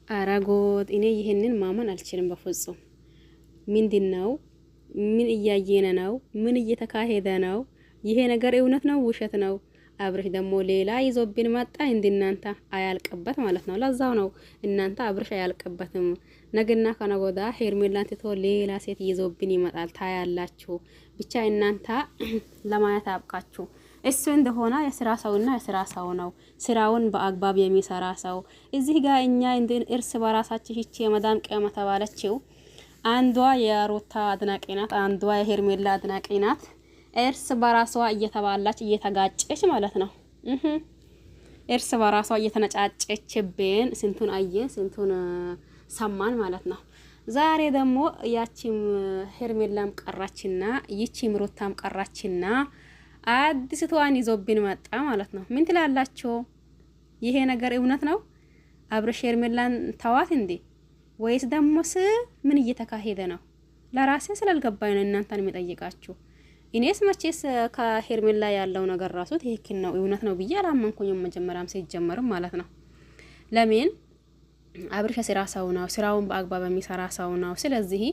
አረጎት እኔ ይሄንን ማመን አልችልም በፍጹም። ምንድነው? ምን እያየነ ነው? ምን እየተካሄደ ነው? ይሄ ነገር እውነት ነው ውሸት ነው? አብርሽ ደግሞ ሌላ ይዞብን መጣ። እናንተ አያልቅበት ማለት ነው። ለዛው ነው እናንተ አብርሽ አያልቅበትም። ነገና ከነጎዳ ሄርሜላን ትቶ ሌላ ሴት ይዞብን ይመጣል። ታያላችሁ። ብቻ እናንተ ለማየት አብቃችሁ። እሱ እንደሆነ የስራ ሰውና የስራ ሰው ነው። ስራውን በአግባብ የሚሰራ ሰው። እዚህ ጋር እኛ እርስ በራሳችን እቺ የመዳም ቀመ ተባለችው። አንዷ የሩታ አድናቂ ናት፣ አንዷ የሄርሜላ አድናቂ ናት። እርስ በራሷ እየተባላች እየተጋጨች ማለት ነው። እርስ በራሷ እየተነጫጨችብን ስንቱን አየን፣ ስንቱን ሰማን ማለት ነው። ዛሬ ደግሞ ያቺም ሄርሜላም ቀራችና ይቺም ሩታም ቀራችና አዲስ ተዋን ይዞብን መጣ ማለት ነው። ምን ትላላችሁ? ይሄ ነገር እውነት ነው? አብርሽ ሄርሜላን ተዋት እንዴ? ወይስ ደሞስ ምን እየተካሄደ ነው? ለራሴ ስላልገባኝ ነው እናንተን የሚጠይቃችሁ። እኔስ መቼስ ከሄርሜላ ያለው ነገር ራሱ ትክክል ነው እውነት ነው ብዬ አላመንኩኝም መጀመሪያም ሲጀመርም ማለት ነው። ለምን አብርሽ የስራ ሰው ነው፣ ስራውን በአግባብ የሚሰራ ሰው ነው። ስለዚህ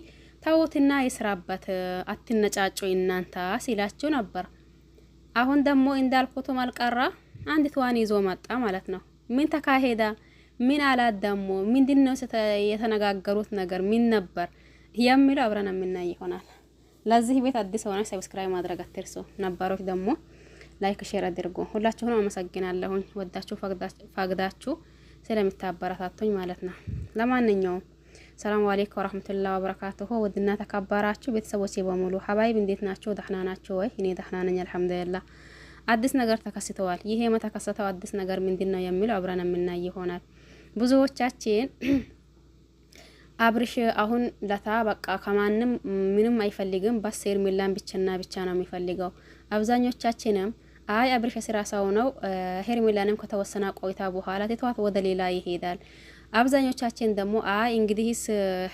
ተውትና ይስራበት፣ አትነጫጩ እናንተ ሲላችሁ ነበር። አሁን ደግሞ እንዳልኩትም አልቀራ አንድ ተዋን ይዞ መጣ ማለት ነው። ምን ተካሄደ? ምን አላት ደግሞ? ምንድነው የተነጋገሩት ነገር ምን ነበር የሚለው አብረን የምናይ ይሆናል። ለዚህ ቤት አዲስ ሆናችሁ ሰብስክራይብ ማድረግ አትርሱ። ነባሮች ደግሞ ላይክ ሼር አድርጉ። ሁላችሁንም አመሰግናለሁኝ ወዳችሁ ፈቅዳችሁ ስለምታበረታቱኝ ማለት ነው። ለማንኛውም ሰላም አለይኩም ወራህመቱላሂ ወበረካቱሁ። ወድና ተከበራችሁ ቤተሰቦቼ በሙሉ ሀባይብ እንዴት ናችሁ? ደህና ናችሁ ወይ? እኔ ደህና ነኝ አልሐምዱሊላህ። አዲስ ነገር ተከስተዋል። ይሄ የተከሰተው አዲስ ነገር ምንድነው የሚለው አብረን የምናይ ይሆናል። ብዙዎቻችን አብርሽ አሁን ለታ በቃ ከማንም ምንም አይፈልግም፣ በስ ሄርሜላን ብቻና ብቻ ነው የሚፈልገው። አብዛኞቻችንም አይ አብርሽ የስራ ሰው ነው፣ ሄርሜላንም ከተወሰነ ቆይታ በኋላ ትቷት ወደ ሌላ ይሄዳል። አብዛኞቻችን ደግሞ አይ እንግዲህስ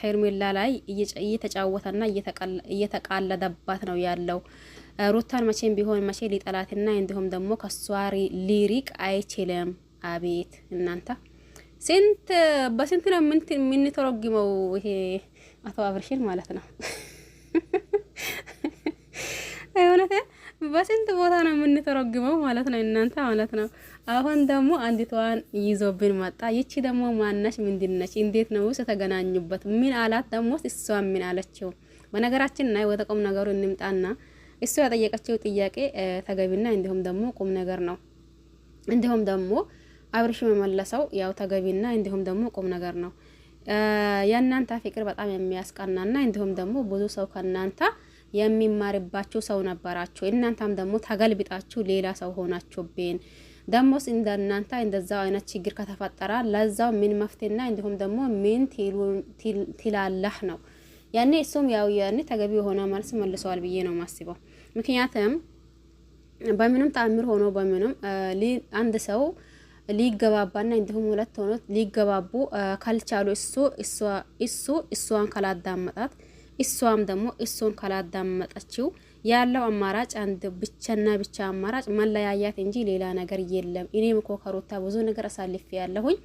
ሄርሜላ ላይ እየተጫወተና እየተቃለደባት ነው ያለው። ሩታን መቼም ቢሆን መቼ ሊጠላትና እንዲሁም ደግሞ ከሷ ሊሪቅ አይችልም። አቤት እናንተ በስንት ነው የምንተረጉመው ይሄ አቶ አብርሽን ማለት ነው። አይሆነተ በስንት ቦታ ነው የምንተረጉመው ማለት ነው እናንተ ማለት ነው። አሁን ደግሞ አንዲቷን ይዞብን መጣ። ይቺ ደግሞ ማነሽ? ምንድነች? እንዴት ነው ተገናኙበት? ምን አላት ደግሞ? እሷ ምን አለችው? በነገራችን ላይ ወደ ቁም ነገሩ እንምጣና እሷ ያጠየቀችው ጥያቄ ተገቢና እንዲሁም ደግሞ ቁም ነገር ነው። እንዲሁም ደግሞ አብርሽ መመለሰው ያው ተገቢና እንዲሁም ደግሞ ቁም ነገር ነው። የእናንተ ፍቅር በጣም የሚያስቀናና እንዲሁም ደግሞ ብዙ ሰው ከእናንተ የሚማርባችሁ ሰው ነበራችሁ። እናንተም ደግሞ ተገልብጣችሁ ሌላ ሰው ሆናችሁብን። ደሞስ እንደናንተ እንደዛው አይነት ችግር ከተፈጠረ ለዛው ምን መፍትሄና እንዲሁም ደግሞ ምን ትላለህ ነው ያኔ። እሱም ያው ያኔ ተገቢ የሆነ መልስ መልሰዋል ብዬ ነው ማስበው። ምክንያቱም በምንም ተአምር ሆኖ በምንም አንድ ሰው ሊገባባና እንዲሁም ሁለት ሆኖ ሊገባቡ ካልቻሉ እሷን ካላዳመጣት እሷም ደግሞ እሱን ካላዳመጠችው ያለው አማራጭ አንድ ብቻና ብቻ አማራጭ መለያያት እንጂ ሌላ ነገር የለም። እኔም እኮ ከሩታ ብዙ ነገር አሳልፌ ያለሁኝ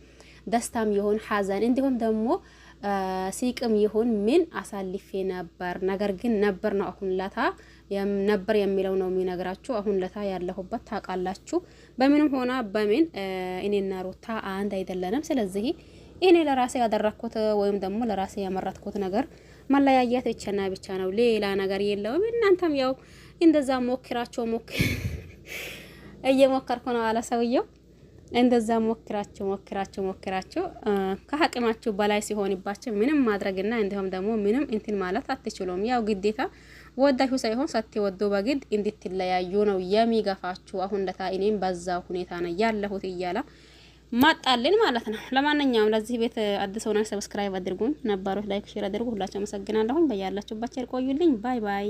ደስታም ይሁን ሐዘን እንዲሁም ደግሞ ሲቅም ይሁን ምን አሳልፌ ነበር። ነገር ግን ነበር ነው አሁን ለታ ነበር የሚለው ነው የሚነግራችሁ። አሁን ለታ ያለሁበት ታውቃላችሁ። በምንም ሆና በምን እኔና ሩታ አንድ አይደለንም። ስለዚህ እኔ ለራሴ ያደረኩት ወይም ደግሞ ለራሴ ያመረጥኩት ነገር መለያየት ብቻና ብቻ ነው፣ ሌላ ነገር የለውም። እናንተም ያው እንደዛ ሞክራችሁ እየሞከርኩ ነው አለ ሰውየው። እንደዛ ሞክራችሁ ከአቅማችሁ በላይ ሲሆንባችሁ ምንም ማድረግና እንዲሁም ደግሞ ምንም እንትን ማለት አትችሉም። ያው ግዴታ ወዳችሁ ሳይሆን ሳትወዱ በግድ እንድትለያዩ ነው የሚገፋችሁ። አሁን ለታ እኔም በዛ ሁኔታ ነው ያለሁት እያለ ማጣልን ማለት ነው። ለማንኛውም ለዚህ ቤት አዲስ ሆናችሁ ሰብስክራይብ አድርጉኝ፣ ነባሮች ላይክ ሼር አድርጉ። ሁላችሁም አመሰግናለሁ። በያላችሁበት ቸር ቆዩልኝ። ባይ ባይ።